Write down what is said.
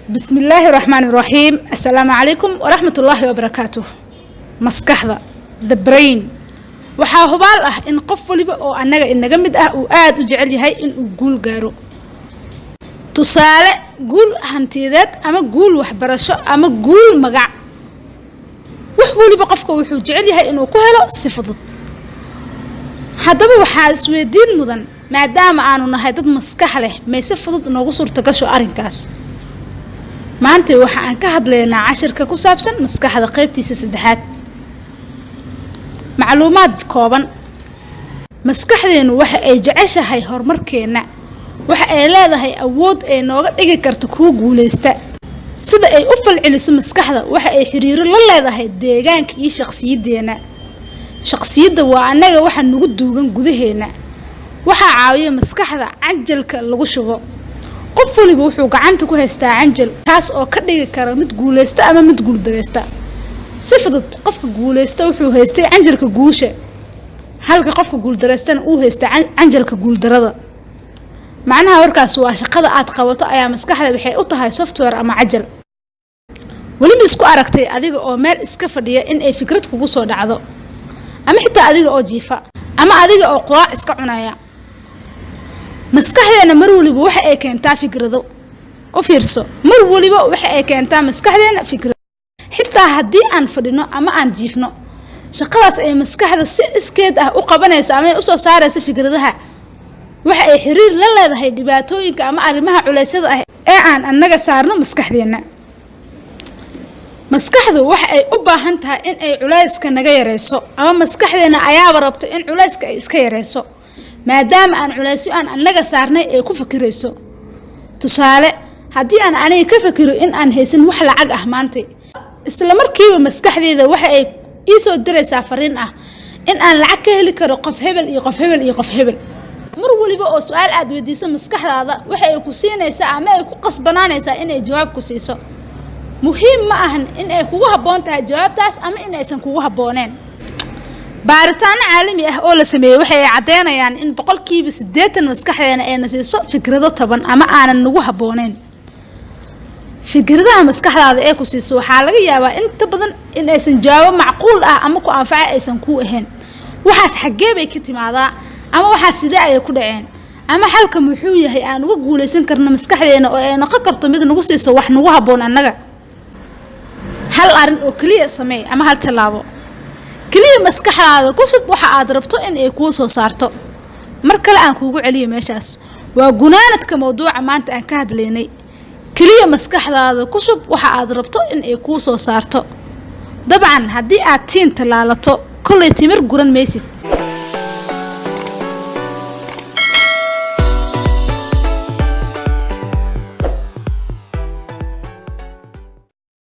بسم الله الرحمن الرحيم. السلام عليكم ورحمة الله وبركاته. مسكحة the brain waxaa hubaal ah in qof waliba oo anaga inaga mid ah uu aad u jecel yahay in uu guul gaaro. Tusaale guul hantiyadeed ama guul waxbarasho ama guul magac. wax waliba qofka wuxuu jecel yahay inuu ku helo si fudud. haddaba waxaa isweydiin mudan maadaama aanu nahay dad maskax leh may si fudud noogu suurta gasho arrinkaas. maanta waxa aan ka hadlaynaa cashirka ku saabsan maskaxda qaybtiisa saddexaad. macluumaad kooban. maskaxdeenu waxa ay jeceshahay horumarkeena. waxa ay leedahay awood ay nooga dhigi karto kuwa guuleysta. sida ay u falceliso maskaxda waxa ay xiriiro la leedahay deegaanka iyo shakhsiyadeena. shakhsiyadda waa anaga waxa nagu duugan gudaheena. waxa caawiya maskaxda canjalka lagu shubo. qof waliba wuxuu gacanta ku haystaa canjal taas oo ka dhigi kara mid guuleysta ama mid guuldareysta. si fudud qofka guuleysta wuxuu haystay canjalka guusha halka qofka guuldareystana uu haystay canjalka guuldarada. macnaha warkaas waa shaqada aad qabato ayaa maskaxda waxay u tahay software ama cajal. waliba isku aragtay adiga oo meel iska fadhiya in ay fikrad kugu soo dhacdo ama xitaa adiga oo jiifa ama adiga oo quraac iska cunaya. maskaxdeena mar waliba waxa ay keentaa fikrado. u fiirso, mar waliba waxa ay keentaa maskaxdeena fikrado. xitaa haddii aan fadhino ama aan jiifno, shaqadaas ay maskaxda si iskeed ah u qabanayso ama ay u soo saarayso fikradaha. waxa ay xiriir la leedahay dhibaatooyinka ama arrimaha culeysyada ah ee aan anaga saarno maskaxdeena. maskaxdu waxa ay u baahan tahay in ay culeyska naga yareyso ama maskaxdeena ayaaba rabto in culeyska ay iska yareyso maadaama aan culeysyo aan anaga saarnay ay ku fikirayso. tusaale haddii aan aniga ka fikiro in aan haysan wax lacag ah maanta, isla markiiba maskaxdeeda waxa ay ii soo diraysaa fariin ah in aan lacag ka heli karo qof hebel iyo qof hebel iyo qof hebel. mar waliba oo su'aal aad weydiiso maskaxdaada waxa ay ku siinaysaa ama ay ku qasbanaanaysaa in ay jawaab ku siiso. muhiim ma ahan in ay kugu habboon tahay jawaabtaas ama in aysan kugu habbooneen. baaritaano caalami ah oo la sameeyay waxa ay cadeynayaan in 80% maskaxdeena ay nasiiso fikrado taban ama aanan nagu habbooneen. fikradaha maskaxdaada ee ku siiso waxaa laga yaabaa inta badan in aysan jawaab macquul ah ama ku anfacay aysan ku ahayn. waxaas xagee bay ka timaadaa ama waxaas sidee ay ku dhaceen ama xalka muxuu yahay aan uga guuleysan karno maskaxdeena oo ay noqon karto mid nagu siiso wax nagu habboon anaga. hal arin oo kaliya samee ama hal talaabo kaliya maskaxdaada ku shub waxa aad rabto in ay kuu soo saarto. mar kale aan kuugu celiyo meeshaas waa gunaanadka mawduuca maanta aan ka hadlaynay. kaliya maskaxdaada ku shub waxa aad rabto in ay kuu soo saarto. dabcan haddii aad tiin talaalato kolley timir guran maysid.